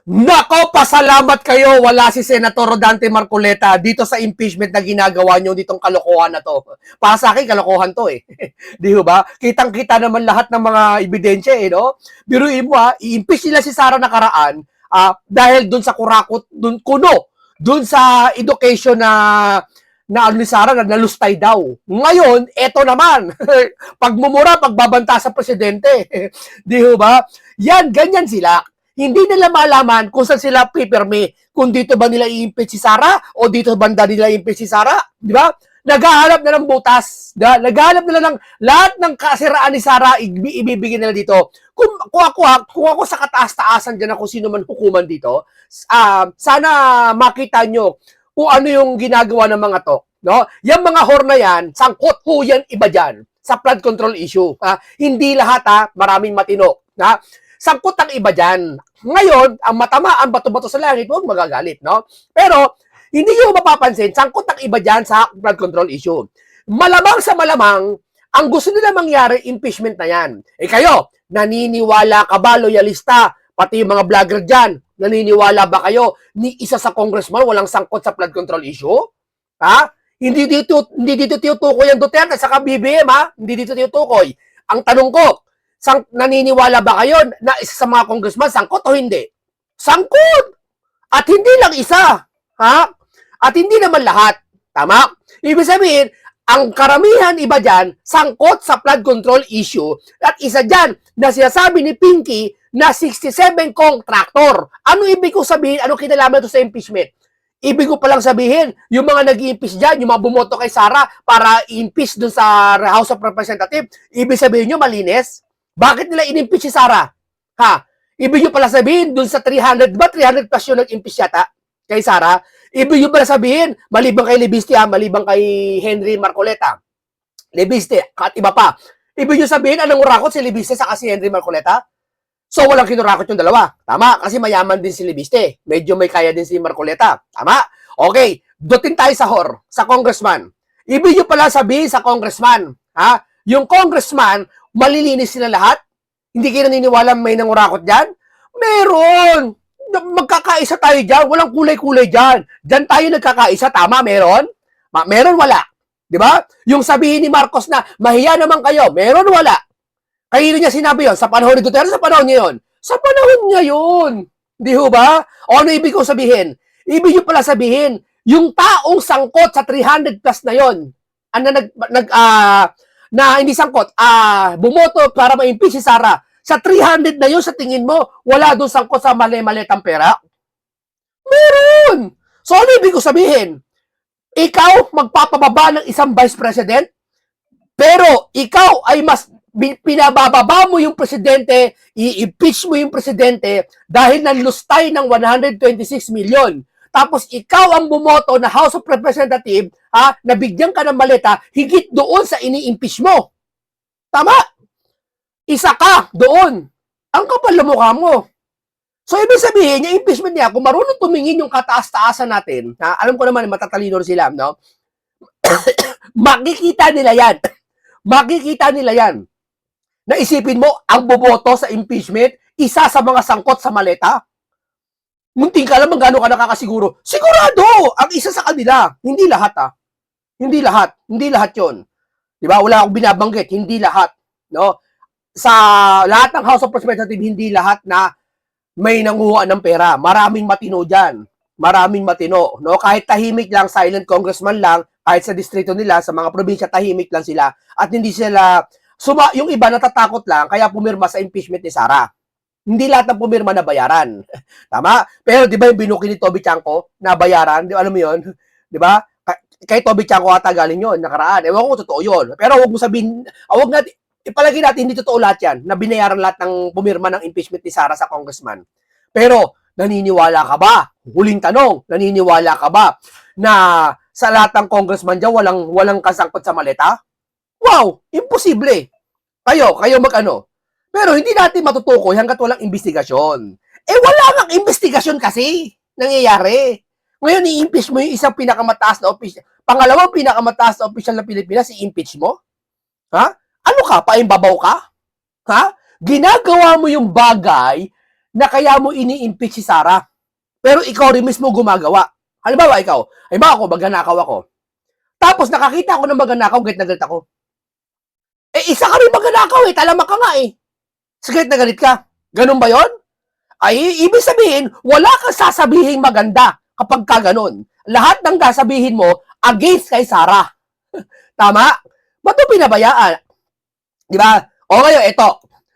Nako, pasalamat kayo. Wala si Senator Rodante Marcoleta dito sa impeachment na ginagawa nyo ditong kalokohan na to. Para sa akin, kalokohan to eh. Di ba? Kitang-kita naman lahat ng mga ebidensya eh, no? Biruin mo ha, i-impeach nila si Sara nakaraan dahil dun sa kurakot, dun sa education na ano ni Sara, nalustay daw. Ngayon, eto naman, pagmumura, pagbabanta sa presidente. Di ba? Yan, ganyan sila. Hindi nila malaman kung saan sila pipirme. Kung dito ba nila i-impeach si Sara o dito banda nila i-impeach si Sara. Di ba? Naghahanap na ng butas. Naghahanap nila ng lahat ng kasiraan ni Sara, ibibigay nila dito. Kung ako sa kataas-taasan dyan kung sino man hukuman dito, sana makita nyo kung ano yung ginagawa ng mga to. No? Yung mga whore na yan, sangkot ho yan iba dyan sa flood control issue. Hindi lahat maraming matino. Sangkot ang iba dyan. Ngayon, ang matamaan, bato-bato sa langit, huwag magagalit, no? Pero, hindi nyo mapapansin, sangkot ang iba dyan sa flood control issue. Malamang sa malamang, ang gusto nila mangyari, impeachment na yan. Kayo, naniniwala ka ba, loyalista, pati yung mga vlogger dyan, naniniwala ba kayo, ni isa sa congressman walang sangkot sa flood control issue? Hindi dito tinutukoy ang Duterte sa BBM, Hindi dito tinutukoy. Ang tanong ko, naniniwala ba kayo na isa sa mga congressman sangkot o hindi? Sangkot! At hindi lang isa. At hindi naman lahat. Tama? Ibig sabihin, ang karamihan iba dyan, sangkot sa flood control issue. At isa dyan, na sinasabi ni Pinky na 67 contractor. Ano ibig ko sabihin? Ano kinalaman ito sa impeachment? Ibig ko palang sabihin, yung mga nag-i-impeach dyan, yung mga bumoto kay Sara para i-impeach dun sa House of Representatives, ibig sabihin nyo malinis? Bakit nila in-impeach si Sara? Ibig nyo pala sabihin, dun sa 300, ba 300 plus yung nag-impeach yata kay Sara? Ibig nyo pala sabihin, maliban kay Libiste, maliban kay Henry Marcoleta, Libiste, at iba pa. Ibig nyo sabihin, anong urakot si Libiste sa si Henry Marcoleta? So, walang kinurakot yung dalawa. Tama? Kasi mayaman din si Libiste. Medyo may kaya din si Marcoleta. Tama? Okay. Dutin tayo sa congressman. Ibig nyo pala sabihin sa congressman, yung congressman, malilinis sila lahat? Hindi kayo naniniwala may nangurakot dyan? Meron! Magkakaisa tayo dyan. Walang kulay-kulay dyan. Dyan tayo nagkakaisa. Tama? Meron? Meron, wala. Diba? Yung sabihin ni Marcos na, mahiya naman kayo. Meron, wala. Kayo niya sinabi yon sa panahon ni Duterte, sa panahon niya yun. Sa panahon niya yun. Di ho ba? O ano ibig kong sabihin? Ibig nyo pala sabihin, yung taong sangkot sa 300 plus na yon, na hindi sangkot, bumoto para ma-impeach si Sara, sa 300 na yun, sa tingin mo, wala doon sangkot sa mali-malitang pera? Meron! So ano ibig kong sabihin? Ikaw magpapababa ng isang vice president, pero ikaw ay mas pinabababa mo yung presidente, i-impeach mo yung presidente dahil nanlustay ng 126 million. Tapos ikaw ang bumoto na House of Representatives, nabigyan ka ng maleta, higit doon sa ini-impeach mo. Tama? Isa ka doon. Ang kapal na mukha mo. So, ibig sabihin, yung impeachment niya, kung marunong tumingin yung kataas-taasan natin, alam ko naman, matatalino sila, no? Makikita nila yan. Makikita nila yan. Naisipin mo, ang boboto sa impeachment, isa sa mga sangkot sa maleta? Munting ka lang gano'n ka nakakasiguro. Sigurado! Ang isa sa kanila. Hindi lahat, Hindi lahat. Hindi lahat yun. Diba? Wala akong binabanggit. Hindi lahat. No? Sa lahat ng House of Representatives, hindi lahat na may nanguha ng pera. Maraming matino dyan. Maraming matino. No? Kahit tahimik lang, silent congressman lang, kahit sa distrito nila, sa mga probinsya, tahimik lang sila. At hindi sila yung iba natatakot lang, kaya pumirma sa impeachment ni Sara. Hindi lahat ng pumirma na bayaran. Tama? Pero di ba yung binuki ni Toby Chanko na bayaran? Di, alam mo yun? Di ba? Kay Toby Chanko ata galing yun, nakaraan. Ewan ko totoo yun. Pero huwag mo sabihin, huwag natin, ipalagay natin, hindi totoo lahat yan, na binayaran lahat ng pumirma ng impeachment ni Sara sa congressman. Pero, naniniwala ka ba? Huling tanong, naniniwala ka ba na sa lahat ng congressman dyan, walang kasangkot sa maleta? Wow, imposible. Kayo mag-ano. Pero hindi natin matutukoy hanggat walang investigasyon. Wala nang investigasyon kasi nangyayari. Ngayon, i-impeach mo yung isang pinakamataas na opisyal, pangalawang pinakamataas na opisyal ng Pilipinas, i-impeach mo? Ano ka? Paimbabaw ka? Ginagawa mo yung bagay na kaya mo ini-impeach si Sara. Pero ikaw rin mismo gumagawa. Halimbawa, ikaw, ako, magnanakaw ako. Tapos nakakita ako ng magnanakaw, galit na galit ako. Isa ka rin magnanakaw talamak ka nga Galit na galit ka. Ganun ba yon? Ay, ibig sabihin, wala kang sasabihin maganda kapag ka ganun. Lahat ng sasabihin mo, against kay Sara. Tama? Ba't mo pinabayaan? Di ba? O ngayon, ito.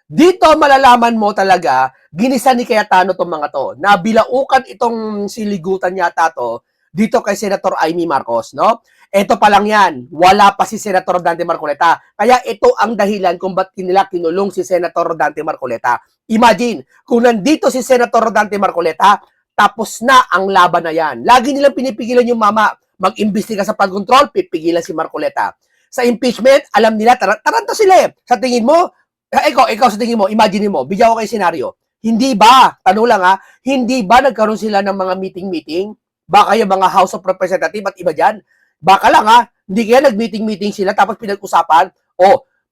Dito malalaman mo talaga, ginisa ni Cayetano itong mga to. Nabilaukan itong siligutan yata to dito kay Senator Amy Marcos, no? Ito pa lang yan. Wala pa si Senator Dante Marcoleta. Kaya ito ang dahilan kung ba't nila kinulong si Senator Dante Marcoleta. Imagine, kung nandito si Senator Dante Marcoleta, tapos na ang laban na yan. Lagi nilang pinipigilan yung mama mag-imbestiga sa pag-control, pipigilan si Marcoleta. Sa impeachment, alam nila, taranta sila Sa tingin mo, ikaw sa tingin mo, imagine mo, bigyan ko kayo senaryo. Hindi ba, tanong lang hindi ba nagkaroon sila ng mga meeting-meeting? Baka yung mga House of Representatives at iba dyan? Baka lang hindi kaya nag-meeting-meeting sila tapos pinag-usapan,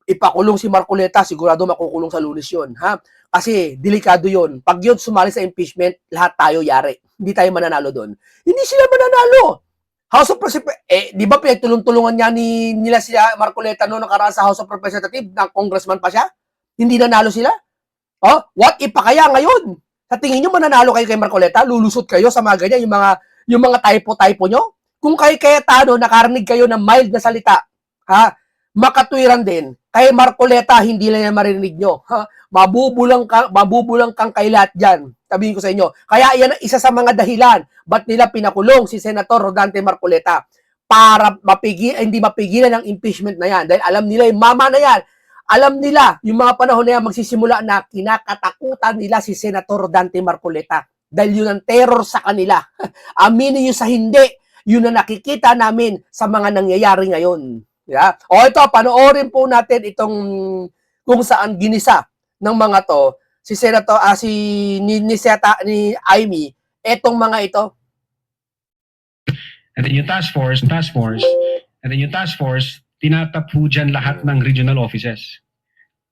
ipakulong si Marcoleta, sigurado makukulong sa Lunes yun. Kasi delikado yun. Pag yun sumali sa impeachment, lahat tayo yari. Hindi tayo mananalo doon. Hindi sila mananalo. House of Representatives, di ba pinagtulong-tulungan niya nila si Marcoleta noong nakaraan sa House of Representatives, na congressman pa siya? Hindi nanalo sila? What if pa kaya ngayon? Sa tingin nyo mananalo kayo kay Marcoleta? Lulusot kayo sa mga ganyan, yung mga typo-typo nyo? Kung kay Cayetano, nakarinig kayo ng mild na salita, makatwiran din. Kay Marcoleta, hindi lang yan marinig nyo. Mabubulang kang kay lahat dyan. Sabihin ko sa inyo. Kaya yan ang isa sa mga dahilan ba't nila pinakulong si Senator Rodante Marcoleta para hindi mapigilan ang impeachment na yan. Dahil alam nila yung mama na yan. Alam nila yung mga panahon na yan magsisimula na kinakatakutan nila si Senator Rodante Marcoleta. Dahil yun ang terror sa kanila. Aminin nyo sa hindi. Yun ang nakikita namin sa mga nangyayari ngayon. Yeah? Ito, panoorin po natin itong kung saan ginisa ng mga to si Senator ni Amy etong mga ito. And then yung task force, tinatap po dyan lahat ng regional offices.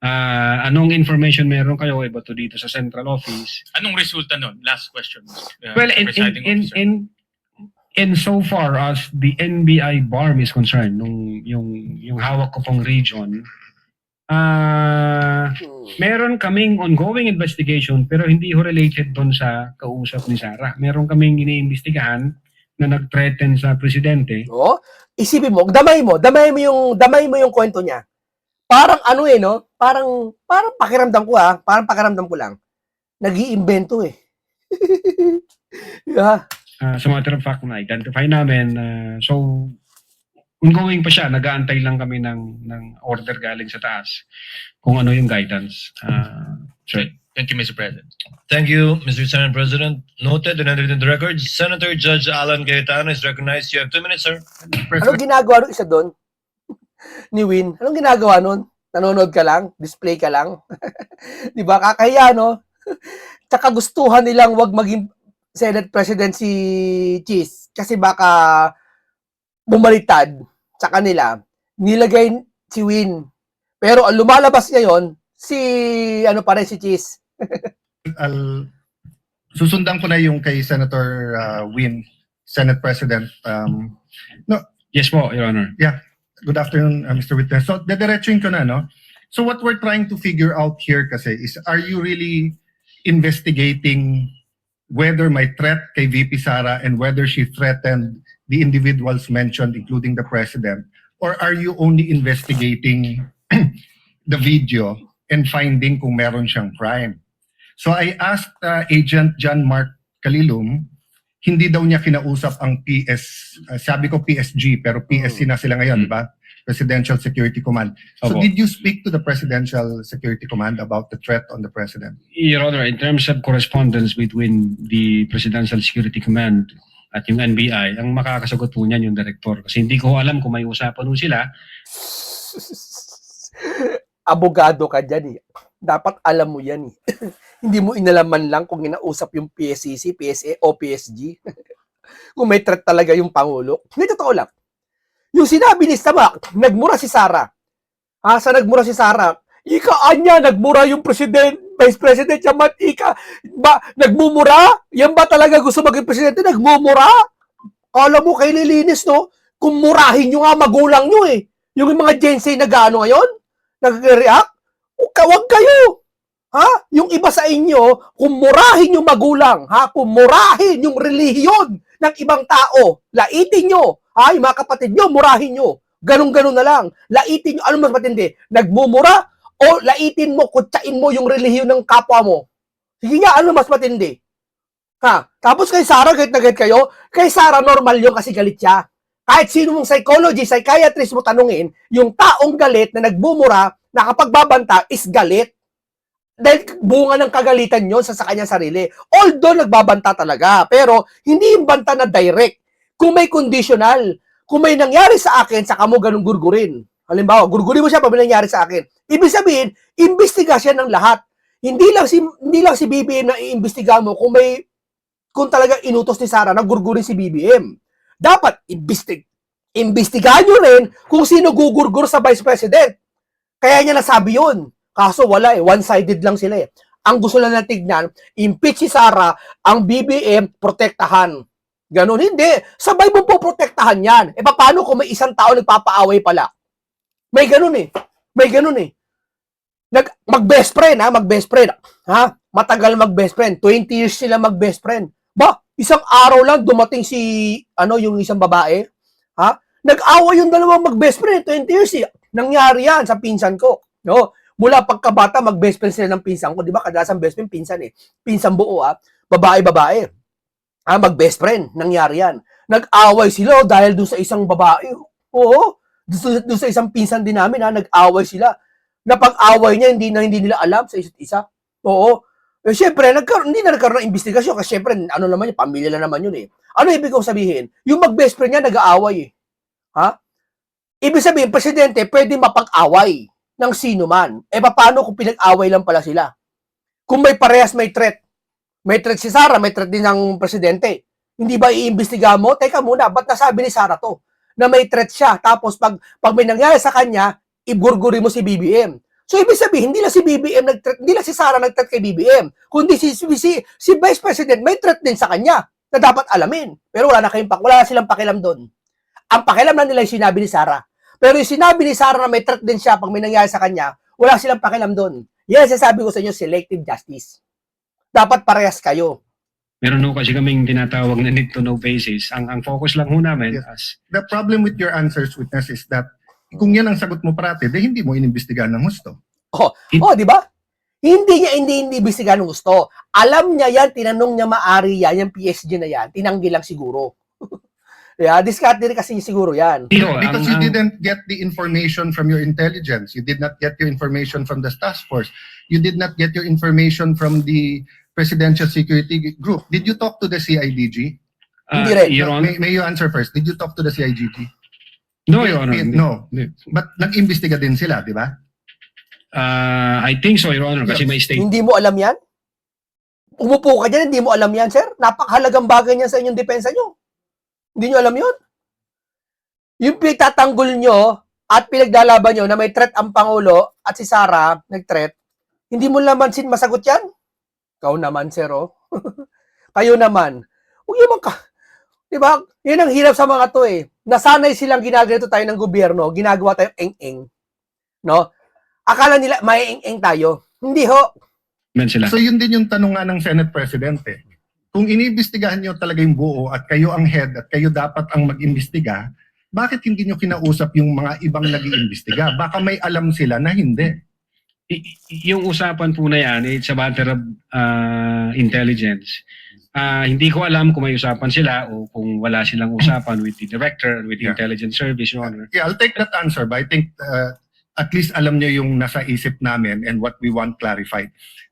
Anong information meron kayo about to dito sa central office? Anong resulta nun? Last question. Well, in so far as the NBI BARM is concerned, yung hawak ko pong region, meron kaming ongoing investigation pero hindi ho related doon sa kausap ni Sara. Meron kaming iniimbestigahan na nag-threaten sa presidente. Isipin mo, damay mo yung kwento niya. Parang no? Parang pakiramdam ko lang. Nag-iimbento Yeah. As a matter of fact, na-identify namin. So, ongoing pa siya. Nag-aantay lang kami ng order galing sa taas kung ano yung guidance. Thank you, Mr. President. Thank you, Mr. Senate President. Noted and entered in the records. Senator Judge Alan Cayetano is recognized. You have 2 minutes, sir. Anong ginagawa nung isa doon? Ni Win? Anong ginagawa nun? Nanonood ka lang? Display ka lang? Di ba? Kakahiya, no? Tsaka gustuhan nilang wag maging Senate President si Cheese kasi baka bumaliktad sa kanila. Nilagay si Win. Pero ang lumalabas ngayon, si si Cheese. Susundan ko na yung kay Senator Win, Senate President. Yes po, Your Honor. Good afternoon, Mr. Witness. So, dediretsuin ko na, no? So, what we're trying to figure out here kasi is, are you really investigating whether may threat kay VP Sara and whether she threatened the individuals mentioned, including the President? Or are you only investigating the video and finding kung meron siyang crime? So, I asked Agent John Mark Kalilum, hindi daw niya kinausap ang sabi ko PSG, pero PSC na sila ngayon, di ba? Presidential Security Command. So Opo. did you speak to the Presidential Security Command about the threat on the President? Your Honor, in terms of correspondence between the Presidential Security Command at yung NBI, ang makakasagot po niyan yung director. Kasi hindi ko alam kung may usapan po sila. Abogado ka dyan Dapat alam mo yan Hindi mo inalaman lang kung inausap yung PSCC, PSA o PSG. Kung may threat talaga yung Pangulo. Hindi, totoo lang. Yung sinabi ni Samak, nagmura si Sara. Sa nagmura si Sara, ikaan niya, nagmura yung president. Vice President yan, mantika. Ba, nagmumura? Yan ba talaga gusto maging presidente? Nagmumura? Kala mo kay lilinis, no? Kung murahin nyo nga magulang nyo eh. Yung mga Gen Z na gaano ngayon, nag-react, wag kayo. Ha? Yung iba sa inyo, kung murahin yung magulang, ha? Kung murahin yung relihiyon ng ibang tao, laitin nyo. Ha? Yung mga kapatid nyo, murahin nyo. Ganun-ganun na lang. Laitin nyo. Ano mas matindi? Nagmumura o laitin mo, kutsain mo yung relihiyon ng kapwa mo? Sige nga, ano mas matindi? Ha? Tapos kay Sarah, galit na galit kayo. Kay Sarah, normal yun kasi galit siya. Kahit sino mong psychiatrist mo tanungin, yung taong galit na nagbumura, nakapagbabanta, is galit. Dahil bunga ng kagalitan yun sa kanyang sarili. Although nagbabanta talaga, pero hindi yung banta na direct. Kung may conditional, kung may nangyari sa akin, saka mo ganun gurgurin. Halimbawa, gurgurin mo siya pag may nangyari sa akin. Ibig sabihin, imbestiga siya ng lahat. Hindi lang si BBM na iimbestiga mo kung talaga inutos ni Sara na gurgurin si BBM. Dapat imbestigahan nyo rin kung sino gugurgur sa Vice President. Kaya niya nasabi yun. Kaso wala eh, one-sided lang sila eh. Ang gusto lang na tignan, impeach si Sara, ang BBM, protektahan. Ganon, hindi. Sabay mo po protektahan yan. E paano kung may isang tao nagpapaaway pala? May ganon eh. May ganon eh. Mag-best friend ha, mag-best friend. Ha? Matagal mag-best friend. 20 years sila mag-best friend. Ba, isang araw lang dumating yung isang babae. Ha? Nag-away yung dalawang mag-best friend. 20 years eh. Nangyari yan sa pinsan ko. No? Mula pagkabata, mag-best friend sila ng pinsan ko. Di ba? Kadalasan best friend, pinsan eh. Pinsan buo ah. Babae. Mag-best friend. Nangyari yan. Nag-away sila dahil doon sa isang babae. Oo. Doon sa isang pinsan din namin nag-away sila. Napag-away niya, hindi nila alam sa isa't isa. Oo. Eh, syempre, hindi na nagkaroon ng investigasyon kasi syempre, ano naman yun, pamilya na naman yun eh. Ano ibig kong sabihin? Yung mag-best friend niya, nag-aaway eh. Ha? Ibig sabihin, presidente, pwede mapag-away ng sino man. Eh, paano kung pinag-away lang pala sila? Kung may parehas, may threat. May threat si Sara, may threat din ng presidente. Hindi ba iimbestiga mo? Teka muna, ba't nasabi ni Sara to? Na may threat siya. Tapos, pag may nangyari sa kanya, igurguri mo si BBM. So, ibig sabihin, hindi lang si BBM nag-threat, hindi lang si Sara nag-threat kay BBM, kundi si Vice President may threat din sa kanya na dapat alamin. Pero wala na silang pakialam doon. Ang pakialam na nila yung sinabi ni Sara. Pero yung sinabi ni Sara na may threat din siya pag may nangyari sa kanya, wala silang pakialam doon. Yan, sasabi ko sa inyo, selective justice. Dapat parehas kayo. Meron ho kasi kaming tinatawag na need to know basis. Ang focus lang ho namin Yes. The problem with your answers, witness, is that kung yan ang sagot mo parati, hindi mo inimbestigahan ng gusto. Di ba? Hindi niya imbestigahan ng gusto. Alam niya yan, tinanong niya maari yan, yung PSG na yan, tinanggi lang siguro. Yeah, discard din kasi siguro yan. Because you didn't get the information from your intelligence. You did not get your information from the task force. You did not get your information from the Presidential Security Group. Did you talk to the CIDG? Hindi rin. Your Honor, May you answer first. Did you talk to the CIDG? no, Your Honor. No. But nag-imbestiga din sila, di ba? I think so, Your Honor, kasi may state. Hindi mo alam yan? Umupo ka dyan, hindi mo alam yan, sir? Napakahalagang bagay niyan sa inyong depensa nyo. Hindi nyo alam yun? Yung pinagtatanggol nyo at pinaglalaban nyo na may threat ang Pangulo at si Sara nag-threat, hindi mo naman masagot yan? Ikaw naman, sir, oh. Kayo naman. Huwag naman ka. Diba? Yan ang hirap sa mga to eh. Nasanay silang ginagawa tayo ng gobyerno, ginagawa tayo eng-eng. No? Akala nila may eng-eng tayo. Hindi ho. Sila. So yun din yung tanong nga ng Senate President eh. Kung iniimbestigahan nyo talaga yung buo at kayo ang head at kayo dapat ang mag-imbestiga, bakit hindi nyo kinausap yung mga ibang nag-iimbestiga? Baka may alam sila na hindi. Yung usapan po na yan, it's a matter of intelligence. Hindi ko alam kung may usapan sila o kung wala silang usapan with the director, with the intelligence service, Your Honor. Yeah, I'll take that answer, but I think at least alam nyo yung nasa isip namin and what we want clarified.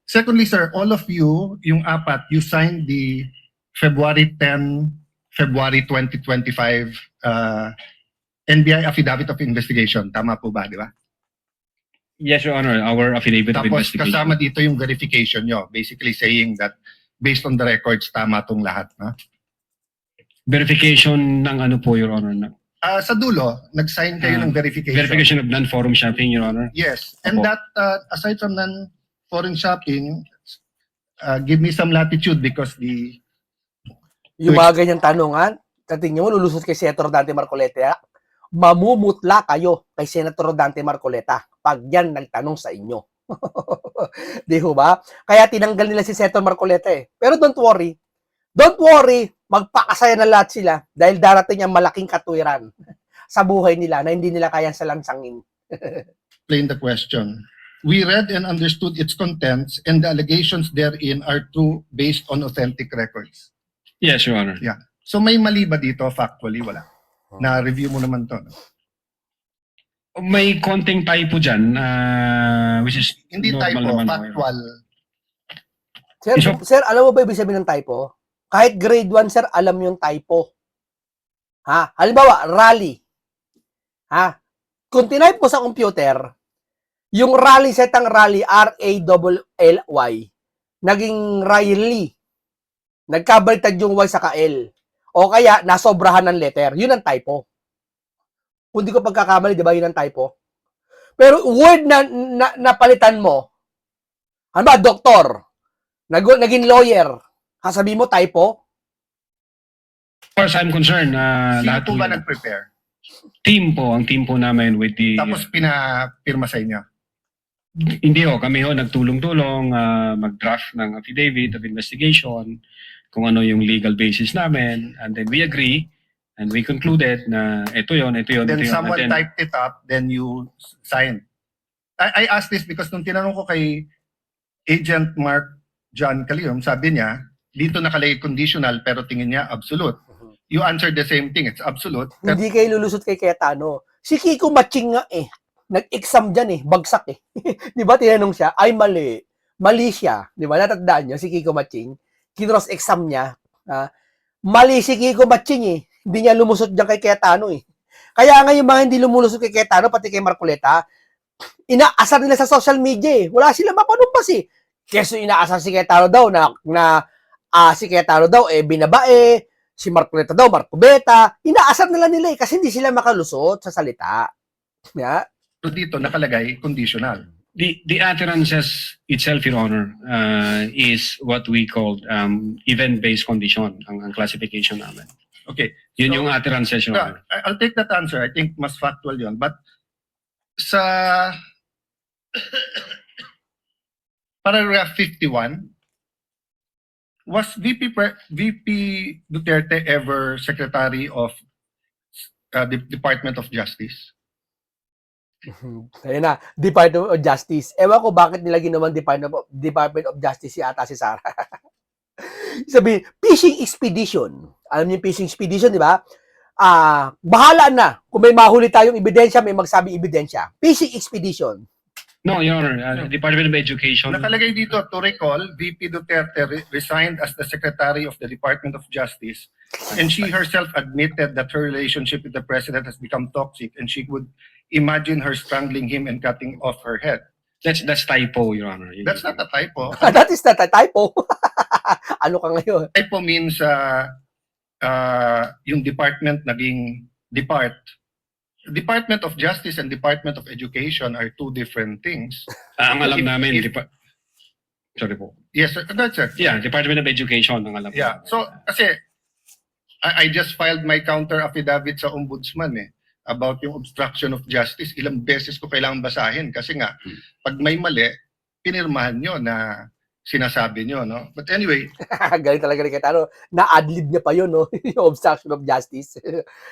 Secondly, sir, all of you, yung apat, you signed the February 10, February 2025 NBI Affidavit of Investigation. Tama po ba, di ba? Yes, Your Honor, our affidavit of Tapos investigation. kasama dito yung verification nyo, basically saying that based on the records, tama tong lahat. No? Verification ng ano po, Your Honor? Sa dulo, nag-sign kayo ng verification. Verification of non-forum shopping, Your Honor. Yes. And Opo. that, aside from foreign shopping, give me some latitude because Yung mga ganyang tanungan, tingnan mo, lulusot kay Senator Dante Marcoleta, mamumutla kayo kay Senator Dante Marcoleta pag yan nagtanong sa inyo. Di ho ba? Kaya tinanggal nila si Senator Marcoleta eh. Pero don't worry, magpakasaya na lahat sila dahil darating ang malaking katwiran sa buhay nila na hindi nila kayang salangsangin. explain the question. We read and understood its contents and the allegations therein are true based on authentic records. Yes, Your Honor. So may mali ba dito? Factually, wala. Na-review mo naman to. No? May konting typo dyan, which is Hindi normal typo, naman. factual. Sir, alam mo ba ibig sabihin ng typo? Kahit grade 1, sir, alam yung typo. Ha? Halimbawa, rally. Ha? Kung tinype mo sa computer, yung rally setang rally, R-A-L-L-Y, naging Riley. Nagkabaliktad yung Y sa L. O kaya, nasobrahan ng letter. Yun ang typo. Kung di ko pagkakamali, di ba yun ang typo? Pero word na napalitan mo, ano ba, doktor, naging lawyer, kasabi mo typo? As far as I'm concerned, Sino lahat po po ba yun. nag-prepare? Ang team po namin with the... Tapos pinapirma sa inyo? Hindi ho, kami ho nagtulong-tulong mag-draft ng affidavit of investigation, kung ano yung legal basis namin, and then we agree, and we concluded na ito yun. Then ito yun. someone And then, typed it up, then you signed. I asked this because nung tinanong ko kay Agent Mark John Calium, sabi niya, dito nakalagay conditional pero tingin niya absolute. You answered the same thing, it's absolute. Hindi kayo lulusot kay Cayetano. Si Kiko Matching nga eh. Nag-exam dyan eh. Bagsak eh. Di ba tinanong siya? Ay, mali. Mali siya. Di ba? Natatandaan niyo si Kiko Matching. Kinos exam niya. Mali si Kiko Matching eh. Hindi niya lumusot dyan kay Cayetano eh. Kaya nga yung mga hindi lumulusot kay Cayetano, pati kay Marcoleta, inaasar nila sa social media eh. Wala sila mapanumpas eh. Keso inaasar si Cayetano daw si Cayetano daw binabae, si Marcoleta daw, Marcobeta. Inaasar nila eh kasi hindi sila makalusot sa salita. Yeah. Pero dito nakalagay conditional. the utterances itself, Your Honor, is what we called event-based condition, ang classification namin. Okay. Yun So, yung utterances, Your Honor. I'll take that answer. I think mas factual yun. But sa paragraph 51, was VP Duterte ever Secretary of the Department of Justice? Ayun na, Department of Justice. Ewan ko bakit nila ginawan Department of Justice ata si Sara. Sabi, fishing expedition. Alam niyo yung fishing expedition, di ba? Bahala na. Kung may mahuli tayong ebidensya, may magsabi ebidensya. Fishing expedition. No, Your Honor, Department of Education. Nakalagay dito, to recall, VP Duterte resigned as the Secretary of the Department of Justice, and she herself admitted that her relationship with the President has become toxic, and she would imagine her strangling him and cutting off her head. That's typo, Your Honor. That's not a typo. That is not a typo. Ano ka ngayon? Typo means yung department naging Department of Justice and Department of Education are two different things. Ang alam namin, If- sorry po. Yes, sir. That's it. Yeah, Department of Education ang alam Yeah. namin. So, kasi, I just filed my counter affidavit sa ombudsman about yung obstruction of justice. Ilang beses ko kailangan basahin kasi nga, pag may mali, pinirmahan nyo na sinasabi nyo, no? But anyway, Galing talaga ni Cayetano. Na-adlib niya pa yun, no? Yung obstruction of justice.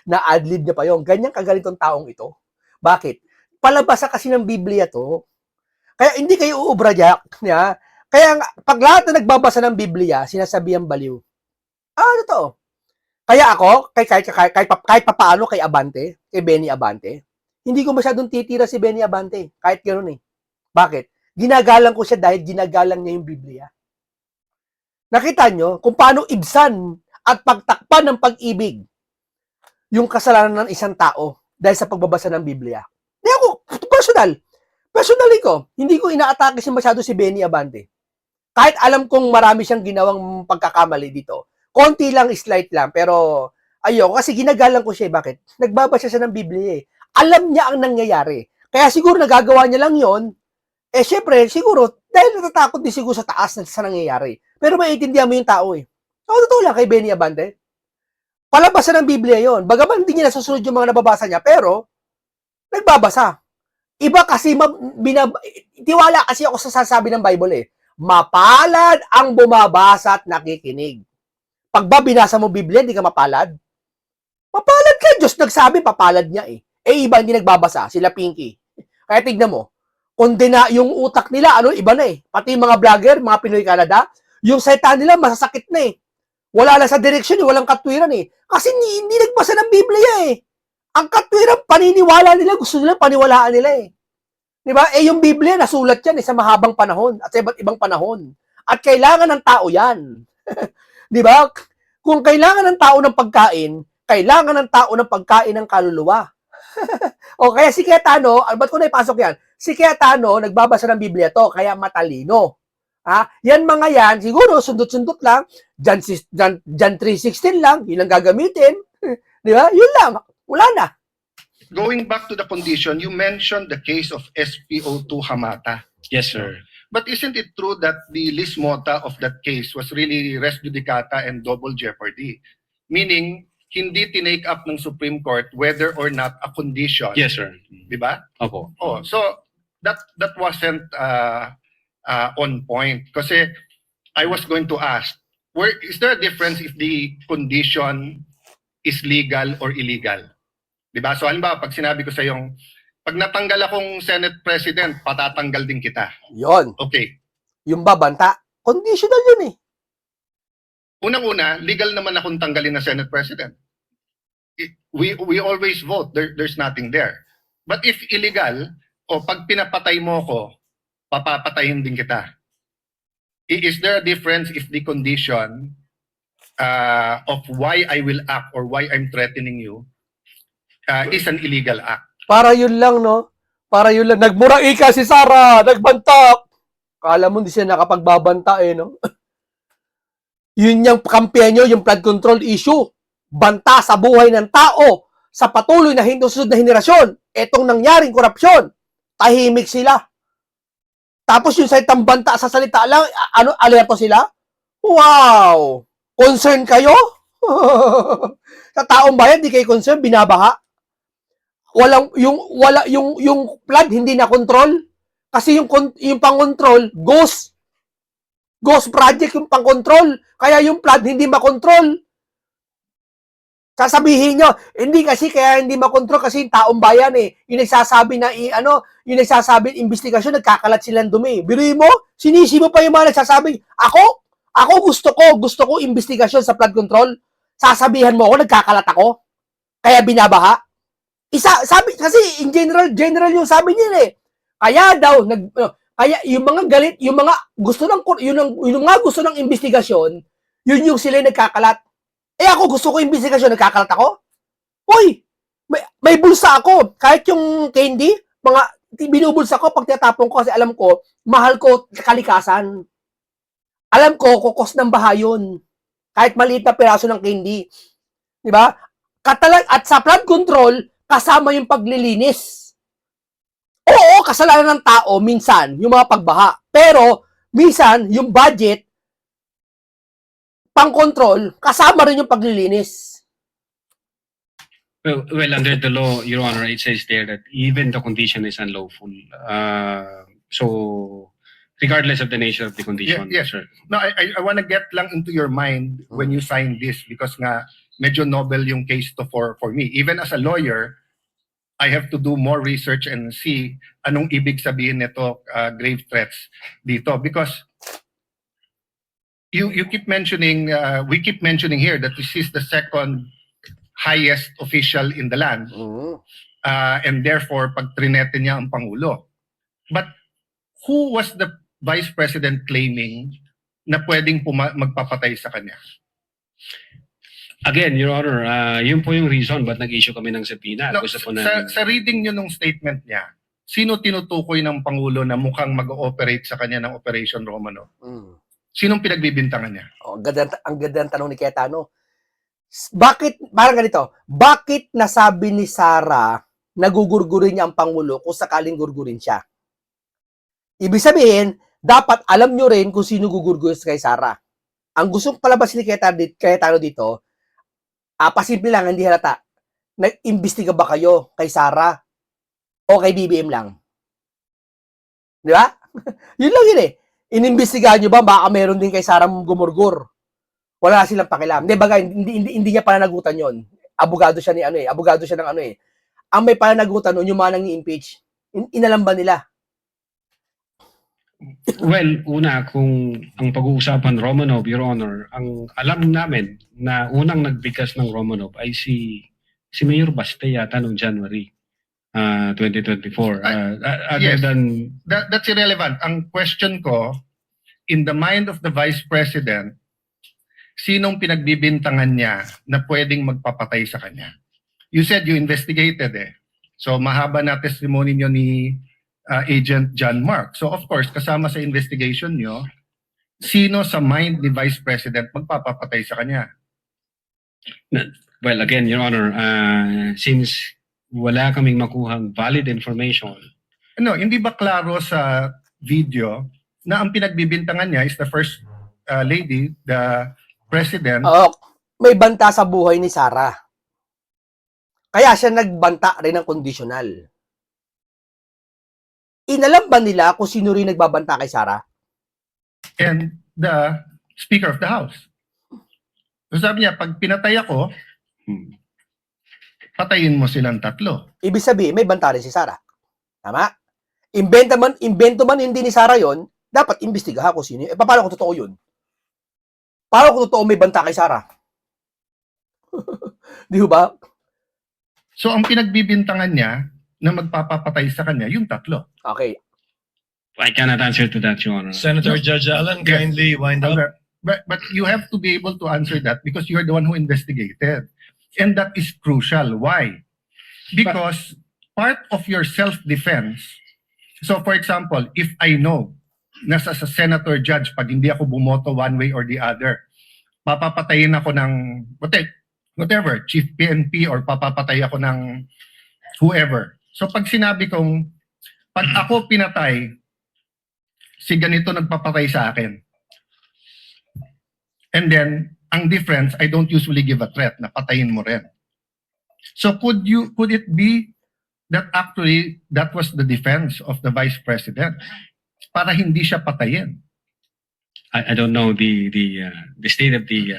Na-adlib niya pa yun. Ganyan kagaling tong taong ito. Bakit? Palabasa kasi ng Biblia to. Kaya hindi kayo uubra diyak. Yeah? Kaya pag lahat na nagbabasa ng Biblia, sinasabi ang baliw. Totoo. Kaya ako, kahit papaano kay Abante, kay Benny Abante, hindi ko masyadong titira si Benny Abante. Kahit gano'n eh. Bakit? Ginagalang ko siya dahil ginagalang niya yung Biblia. Nakita nyo kung paano ibsan at pagtakpan ng pag-ibig yung kasalanan ng isang tao dahil sa pagbabasa ng Biblia. Di ako, personally ko, hindi ko inaatake masyado si Benny Abante. Kahit alam kong marami siyang ginawang pagkakamali dito. Konti lang, slight lang, pero ayoko kasi ginagalang ko siya. Bakit? Nagbabasa siya ng Biblia eh. Alam niya ang nangyayari. Kaya siguro nagagawa niya lang yon syempre, siguro, dahil natatakot din siguro sa taas na sa nangyayari. Pero maiintindihan mo yung tao eh. Totoo lang kay Benny Abante. Palabasan ng Biblia yon. Bagaman hindi niya nasusunod yung mga nababasa niya, pero nagbabasa. Iba kasi, tiwala kasi ako sa sasabi ng Bible eh. Mapalad ang bumabasa at nakikinig. Pag ba binasa mo Biblia, hindi ka mapalad? Mapalad ka. Diyos nagsabi, papalad niya eh. Iba hindi nagbabasa. Sila Pinky. Kaya tignan mo, kondena yung utak nila, iba na eh. Pati yung mga vlogger, mga Pinoy Canada, yung salita nila masasakit na eh. Wala lang sa direksyon, walang katwiran eh. Kasi hindi nagbasa ng Biblia eh. Ang katwiran, paniniwala nila, gusto nila, paniwalaan nila eh. Di ba? Yung Biblia, nasulat yan sa mahabang panahon at sa iba't ibang panahon. At kailangan ng tao yan. Di ba? Kung kailangan ng tao ng pagkain, kailangan ng tao ng pagkain ng kaluluwa. O kaya si Cayetano, ba't ko na ipasok yan? Si Cayetano, nagbabasa ng Biblia to, kaya matalino. Yan mga yan, siguro sundot-sundot lang, John 3:16 lang, yun ang gagamitin. Di ba? Yun lang. Wala na. Going back to the condition, you mentioned the case of SPO2 Hamata. Yes, sir. But isn't it true that the lis mota of that case was really res judicata and double jeopardy? Meaning, hindi tinake up ng Supreme Court whether or not a condition. Yes, sir. Di ba? Opo. Oh, so that wasn't on point. Kasi I was going to ask, is there a difference if the condition is legal or illegal? Di ba? So halimbawa, pag sinabi ko sa yung, pag natanggal akong Senate President, patatanggal din kita. Yon. Okay. Yung babanta, conditional yun eh. Unang-una, legal naman akong tanggalin na Senate President. We always vote. There's nothing there. But if illegal, o pag pinapatay mo ko, papapatayin din kita. Is there a difference if the condition of why I will act or why I'm threatening you is an illegal act? Para yun lang, no? Para yun lang. Nagmurang ika si Sara, nagbantak. Kala mo hindi siya nakapagbabanta eh, no? Yun yung kampiyan nyo, yung flood control issue. Banta sa buhay ng tao, sa patuloy na hindi susunod na henerasyon. Etong nangyaring korupsyon, tahimik sila. Tapos yung salitang banta sa salita lang, alerto sila? Wow! Concern kayo? Sa taong bayan, di kayo concern, binabaha. Yung flood hindi na control. Kasi yung pang-control, ghost project yung pang-control. Kaya yung flood hindi makontrol. Sasabihin nyo, hindi kasi kaya hindi makontrol kasi yung taong bayan eh. Yung nagsasabi na, yung nagsasabi investigasyon, nagkakalat silang dumi. Biruin mo, sinisi mo pa yung mga nagsasabi, ako gusto ko investigasyon sa flood control. Sasabihan mo ako, nagkakalat ako. Kaya binabaha. Sabi, kasi in general yung sabi niya eh. Kaya daw, kaya yung mga galit, yung mga gusto ng investigasyon, yun yung sila nagkakalat. Ako gusto ko investigasyon, nagkakalat ako? Hoy, may bulsa ako. Kahit yung candy, binubulsa ko pag tinatapon ko kasi alam ko, mahal ko kalikasan. Alam ko, kukos ng baha yun. Kahit maliit na piraso ng candy. Diba? At sa flood control, kasama yung paglilinis. Oo, kasalanan ng tao, minsan, yung mga pagbaha. Pero, minsan, yung budget, pang-control, kasama rin yung paglilinis. Well, under the law, Your Honor, it says there that even the condition is unlawful. So, regardless of the nature of the condition, Yes. sir. No, I want to get lang into your mind when you sign this because nga medyo novel yung case to for me. Even as a lawyer, I have to do more research and see anong ibig sabihin nito grave threats dito because you keep mentioning we keep mentioning here that this is the second highest official in the land and therefore pag trinete niya ang pangulo. But who was the vice president claiming na pwedeng magpapatay sa kanya? Again, Your Honor, yun po yung reason ba't nag-issue kami ng subpoena. No, Gusto po namin. sa reading nyo nung statement niya, sino tinutukoy ng pangulo na mukhang mag-ooperate sa kanya ng Operation Romano? Sinong pinagbibintangan niya? Ang ganda ng tanong ni Cayetano. Parang ganito, bakit nasabi ni Sara na gugurgurin niya ang Pangulo kung sakaling gurgurin siya? Ibig sabihin, dapat alam nyo rin kung sino gugurguyos kay Sara. Ang gustong palabas ni Cayetano dito, pasimple lang, hindi halata. Nag-imbestiga ba kayo kay Sara o kay BBM lang? Di ba? Yun lang yun eh. Inimbestigahan nyo ba, baka meron din kay Sara gumurgur. Wala silang pakialam. Hindi, baga, hindi niya pananagutan yon. Abogado siya ni abogado siya ng Ang may pananagutan nun, yung mga nang i-impeach. Inalam ba nila? Well, una, kung ang pag-uusapan Romanov, Your Honor, ang alam namin na unang nagbigkas ng Romanov ay si Mayor Baste yata noong January 2024. Other Yes. than, That's irrelevant. Ang question ko, in the mind of the Vice President, sinong pinagbibintangan niya na pwedeng magpapatay sa kanya? You said you investigated eh. So mahaba na testimony niyo ni Agent John Mark. So of course, kasama sa investigation niyo, sino sa mind ni Vice President magpapapatay sa kanya? well, again, Your Honor, since wala kaming makuhang valid information, Ano, hindi ba klaro sa video na ang pinagbibintangan niya is the first lady, the president? Oo, may banta sa buhay ni Sara. Kaya siya nagbanta rin ng conditional. Inalam ba nila kung sino rin nagbabanta kay Sara? And the Speaker of the House. So sabi niya, pag pinatay ako, patayin mo silang tatlo. Ibig sabihin, may banta rin si Sara. Tama? Invento man hindi ni Sara yon, dapat imbestigahan kung sino. Paano kung totoo yun? Paano kung totoo may banta kay Sara? Di ba? So ang pinagbibintangan niya na magpapapatay sa kanya, yung tatlo. Okay. I cannot answer to that, Your Honor. Senator Judge Alan, Yes. kindly wind up. But you have to be able to answer that because you're the one who investigated. And that is crucial. Why? Because part of your self-defense, so for example, if I know na sa senator judge, pag hindi ako bumoto one way or the other, papapatayin ako ng whatever, chief PNP or papapatay ako ng whoever. So pag sinabi kong, pag ako pinatay, si ganito nagpapatay sa akin. And then, ang difference, I don't usually give a threat na patayin mo rin. So could it be that actually that was the defense of the Vice President para hindi siya patayin? I don't know the state of the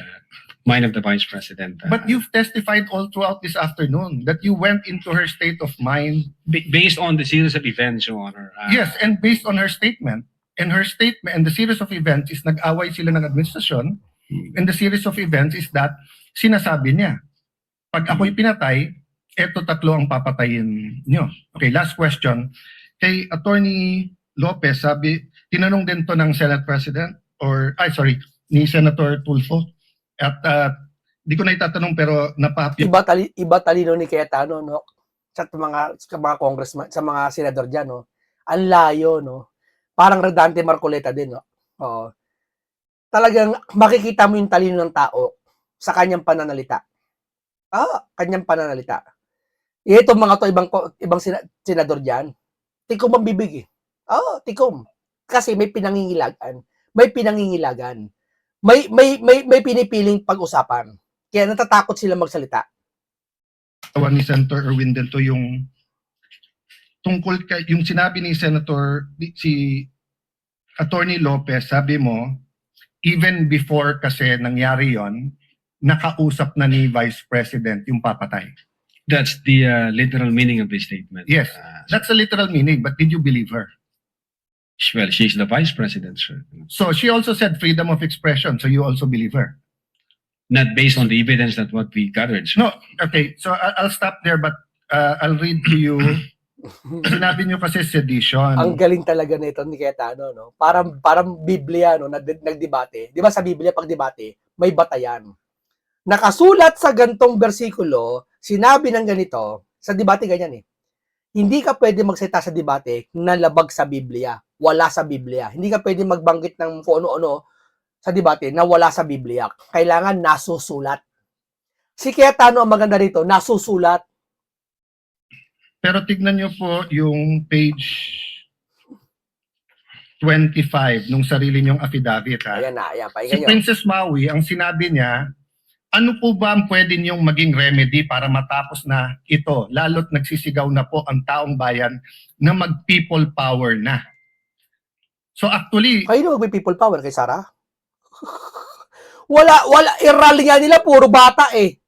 mind of the Vice President. But you've testified all throughout this afternoon that you went into her state of mind. Based on the series of events, Your Honor. Yes, and based on her statement. And her statement and the series of events is nag-away sila ng administrasyon. And the series of events is that sinasabi niya, pag ako'y pinatay, eto tatlo ang papatayin niyo. Okay, last question. Kay Attorney Lopez, tinanong din to ng Senate President ni Senator Tulfo. At di ko na itatanong pero Iba talino ni Cayetano, no? Sa mga congressman, sa mga senador diyan, no? Ang layo, no? Parang Redante Marcoleta din, no? Oo. Talagang makikita mo yung talino ng tao sa kanyang pananalita. Kanyang pananalita. Itong mga to, ibang senador diyan, tikom ang bibig eh. Tikom. Kasi may pinangingilagan. May pinipiling pag-usapan. Kaya natatakot sila magsalita. ni Senator Erwin Dento yung tungkol yung sinabi ni si Attorney Lopez, sabi mo, even before kasi nangyari yon, nakausap na ni Vice President yung papatay. That's the literal meaning of the statement. Yes, that's a literal meaning, but did you believe her? Well, she's the Vice President, sir. So she also said freedom of expression, so you also believe her? Not based on the evidence that what we gathered, sir. No, okay, so I'll stop there, but I'll read to you. Sinabi niyo kasi sedition. Ang galing talaga nito ni Cayetano, no? Parang Biblia, no? Nagdebate. Di ba sa Biblia, pag debate, may batayan. Nakasulat sa gantong bersikulo, sinabi ng ganito, sa debate ganyan eh. Hindi ka pwede magsalita sa debate na labag sa Biblia. Wala sa Biblia. Hindi ka pwede magbanggit ng kung ano-ano sa debate na wala sa Biblia. Kailangan nasusulat. Si Cayetano ang maganda rito, nasusulat. Pero tignan niyo po yung page 25 nung sarili niyong affidavit. Ha? Ayan na, ayan. Si Pakinggan nyo. Princess Maui, ang sinabi niya, ano po ba ang pwede niyong maging remedy para matapos na ito, lalo't nagsisigaw na po ang taong bayan na mag-people power na. So actually, Kayo na mag-people power kay Sara? wala, i-rally nga nila, puro bata eh.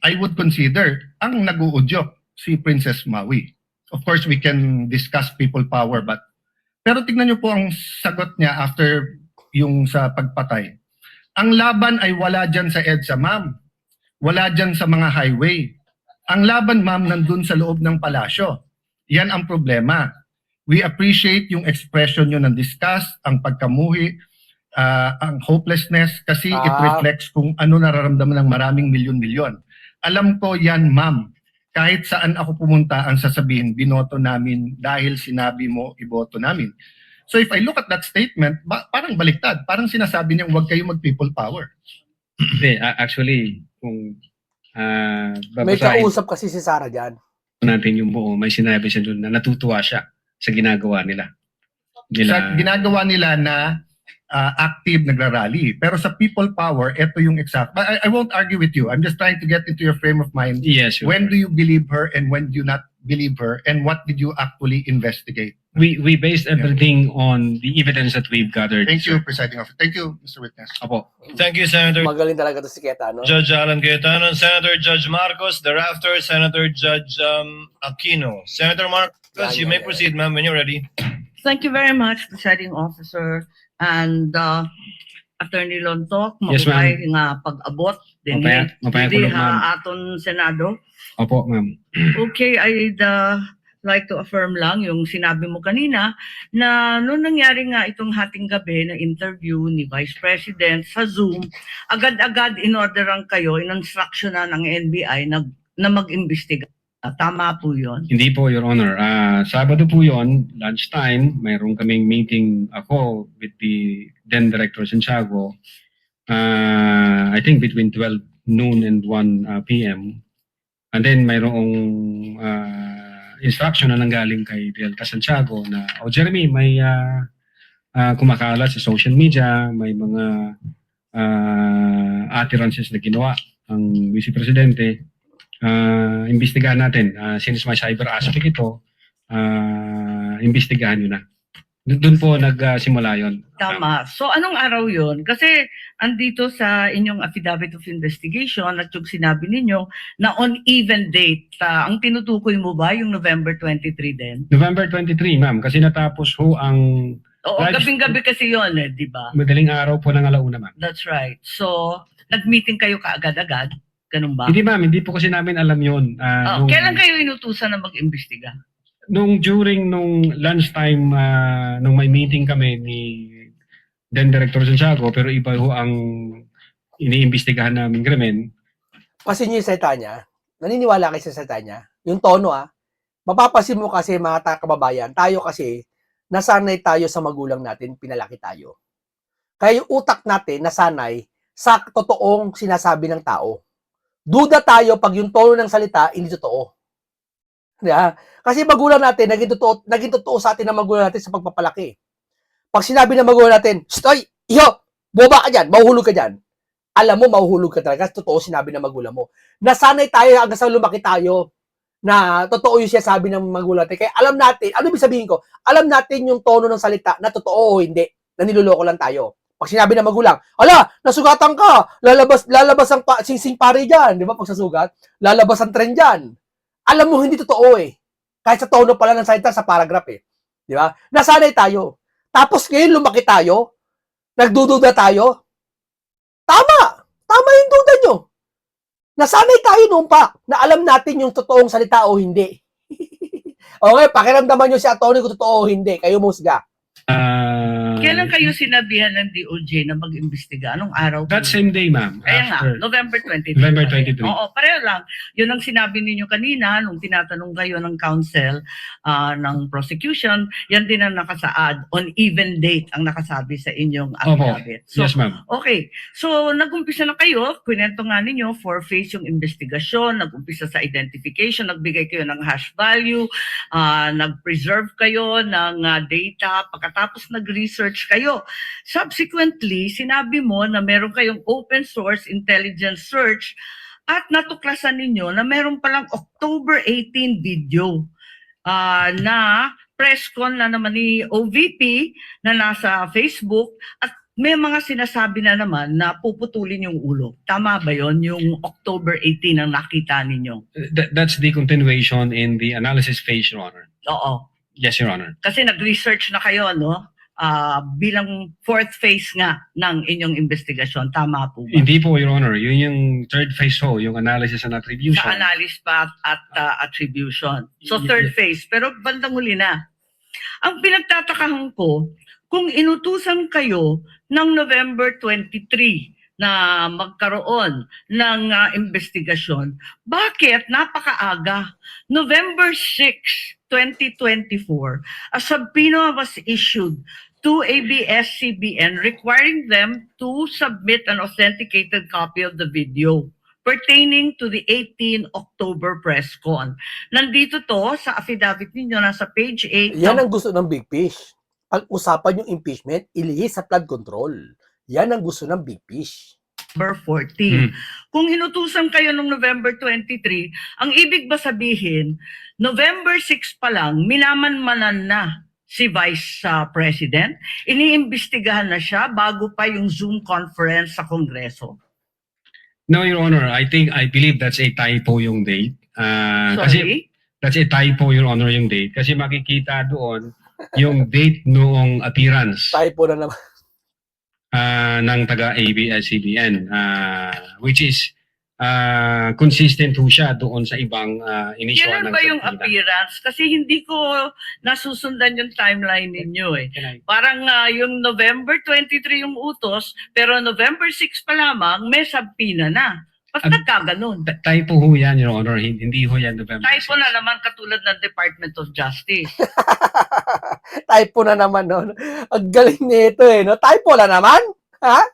I would consider ang nag-uudyok si Princess Maui. Of course, we can discuss people power, but pero tignan niyo po ang sagot niya after yung sa pagpatay. Ang laban ay wala dyan sa EDSA, ma'am. Wala dyan sa mga highway. Ang laban, ma'am, nandun sa loob ng palasyo. Yan ang problema. We appreciate yung expression nyo ng disgust, ang pagkamuhi, ang hopelessness, kasi it reflects kung ano nararamdaman ng maraming milyon-milyon. Alam ko yan, ma'am. Kahit saan ako pumunta, ang sasabihin, binoto namin dahil sinabi mo, iboto namin. So if I look at that statement, parang baliktad. Parang sinasabi niyang huwag kayo mag-people power. Hindi, actually, kung May babasahin kausap kasi si Sara dyan. natin yung buo, may sinabi siya doon na natutuwa siya sa ginagawa nila. Sa ginagawa nila na active nagrarally. Pero sa people power, ito yung exact. But I won't argue with you. I'm just trying to get into your frame of mind. Yes, sure. When do you believe her and when do you not believe her? And what did you actually investigate? We based everything on the evidence that we've gathered. Thank you, Presiding Officer. Thank you, Mr. Witness. Apo. Thank you, Senator Magaling talaga to si Keta, no? Judge Alan Cayetano, Senator Judge Marcos, thereafter Senator Judge Aquino. Senator Marcos, you may proceed, ma'am, when you're ready. Thank you very much, Presiding Officer, and Attorney Lontok, Yes, maupay nga pag-abot din Mapaya ko lang, ma'am. aton Senado. Opo, ma'am. Okay, I'd like to affirm lang yung sinabi mo kanina na noong nangyari nga itong hating gabi na interview ni Vice President sa Zoom, agad-agad inorderan kayo, in-instruction na ng NBI na mag-imbestiga. Tama po yun. Hindi po, Your Honor. Sabado po yon, lunchtime, mayroon kaming meeting ako with the then Director Santiago. I think between 12 noon and 1 p.m. And then mayroong instruction na nanggaling kay Delta Santiago na, Jeremy, may kumakalat sa social media, may mga utterances na ginawa ang Vice Presidente. Imbestigahan natin. Since may cyber aspect ito, imbestigahan nyo na. Doon po nagsimula yon. Tama. So anong araw yon? Kasi andito sa inyong affidavit of investigation at yung sinabi ninyo na on even date, ang tinutukoy mo ba yung November 23 din? November 23, ma'am, kasi natapos ho ang Oo, Right. gabing-gabi kasi yon di ba? madaling araw po ng alauna, ma'am. That's right. So, nag-meeting kayo kaagad-agad? Ganun ba? Hindi, ma'am, hindi po kasi namin alam yun. Kailan kayo inutusan na mag-imbestiga? During lunchtime, nung may meeting kami ni then Director Santiago, pero iba ho ang iniimbestigahan namin krimen. Kasi yung salita niya, naniniwala kayo sa salita niya, yung tono mapapasin mo kasi mga kababayan, tayo kasi, nasanay tayo sa magulang natin, pinalaki tayo. Kaya yung utak natin, nasanay sa totoong sinasabi ng tao. Duda tayo pag yung tono ng salita, hindi totoo. Diba? Kasi magulang natin, naging totoo sa atin ng magulang natin sa pagpapalaki. Pag sinabi ng magulang natin, Stoy, iyo, boba ka dyan, mahuhulog ka dyan. Alam mo, mahuhulog ka talaga. Totoo sinabi ng magulang mo. Nasanay tayo hanggang sa lumaki tayo na totoo yung siya sabi ng magulang natin. Kaya alam natin, ano ibig sabihin ko? Alam natin yung tono ng salita na totoo o hindi. Na niloloko lang tayo. Pag sinabi ng magulang, ala, nasugatan ka, lalabas ang singsing pare dyan. Di ba? Pag sasugat, lalabas ang trend dyan. Alam mo, hindi totoo eh. Kahit sa tono pala ng salita sa paragraph eh. Di ba? Nasanay tayo. Tapos ngayon lumaki tayo, nagdududa tayo. Tama! Tama yung duda nyo. Nasanay tayo noon pa na alam natin yung totoong salita o hindi. Okay, pakiramdaman nyo si attorney kung totoo o hindi. Kayo musga. Kailan kayo sinabihan ng DOJ na mag-imbestiga? Anong araw? That same day, ma'am. Kaya nga, After November 23. November pa rin. 23. Oo, pareho lang. Yun ang sinabi ninyo kanina nung tinatanong kayo ng counsel ng prosecution. Yan din ang nakasaad. On even date ang nakasabi sa inyong affidavit. So, Yes, ma'am. okay. So, nag-umpisa na kayo. Kwento nga ninyo, four-phase yung investigasyon. Nag-umpisa sa identification. Nagbigay kayo ng hash value. Nag-preserve kayo ng data. Pagkatapos nag-research kayo. Subsequently, sinabi mo na meron kayong open source intelligence search at natuklasan ninyo na meron palang October 18 video na press con na naman ni OVP na nasa Facebook at may mga sinasabi na naman na puputulin yung ulo. Tama ba yon yung October 18 ang nakita ninyo? That's the continuation in the analysis phase, Your Honor. Oo. Yes, Your Honor. Kasi nag-research na kayo, no? Bilang fourth phase nga ng inyong investigasyon. Tama po ba? Hindi po, Your Honor. Yun yung third phase ho, yung analysis and attribution. Sa analysis pa at attribution. So third phase. Pero bandang huli na. Ang pinagtatakahan ko, kung inutusan kayo ng November 23 na magkaroon ng investigasyon, bakit napakaaga? November 6, 2024, a subpoena was issued to ABS-CBN requiring them to submit an authenticated copy of the video pertaining to the 18 October press con. Nandito to sa affidavit ninyo, nasa page 8. Yan ang gusto ng Big Fish. Pag-usapan yung impeachment, ilihis sa flood control. Yan ang gusto ng Big Fish. November 14. Kung inutusan kayo noong November 23, ang ibig ba sabihin, November 6 pa lang, minamanmanan na si Vice President? Iniimbestigahan na siya bago pa yung Zoom conference sa Kongreso? No, Your Honor. I believe that's a typo yung date. Kasi Sorry? that's a typo, Your Honor, yung date. Kasi makikita doon yung date noong appearance Typo na naman. ng taga-ABS-CBN, which is consistent ho siya doon sa ibang initial Kailan ng ba yung subpoena. appearance? Kasi hindi ko nasusundan yung timeline ninyo eh. Can I- Parang yung November 23 yung utos, pero November 6 pa lamang may subpoena na. Ba't nagkaganon? Typo ho yan, Your Honor. Hindi ho yan November Typo 6. na naman katulad ng Department of Justice. Typo na naman, no? Ang galing nito, eh, no? Typo na naman? Ha?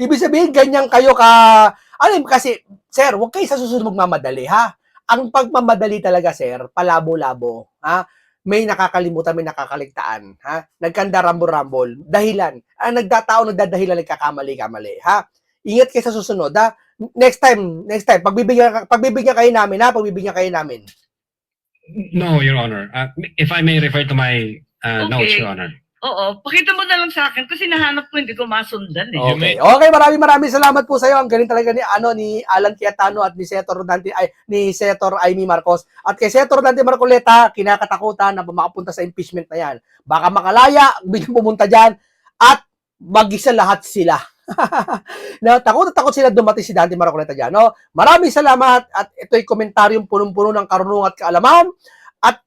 Ibig sabihin, ganyan kayo ka... Alam, kasi, sir, huwag kayo sa susunod magmamadali, ha? Ang pagmamadali talaga, sir, palabo-labo, ha? May nakakalimutan, may nakakaligtaan, ha? Nagkanda rambol-rambol. Dahilan. Nagdataon, nagdadahilan, nagkakamali-kamali, ha? Ingat kayo sa susunod, ha? Next time, pagbibigyan kayo namin, ha? Pagbibigyan kayo namin. No, Your Honor. If I may refer to my notes, Okay. Your Honor. Oo, pakita mo na lang sa akin kasi nahanap ko hindi ko masundan eh. Okay. Okay, maraming salamat po sa iyo. Ang galing talaga ni Alan Cayetano at ni Senator Amy Marcos. At kay Senator Dante Marcoleta, kinakatakutan na makapunta sa impeachment na yan. Baka makalaya, biglang pumunta diyan at mag-isa lahat sila. Na takot sila dumating si Dante Marcoleta diyan, no? Maraming salamat at ito'y komentaryong punong-puno ng karunungan at kaalaman at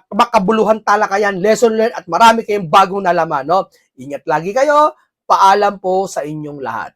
makabuluhan talakayan, lesson learned at marami kayong bagong nalaman, no? Ingat lagi kayo. Paalam po sa inyong lahat.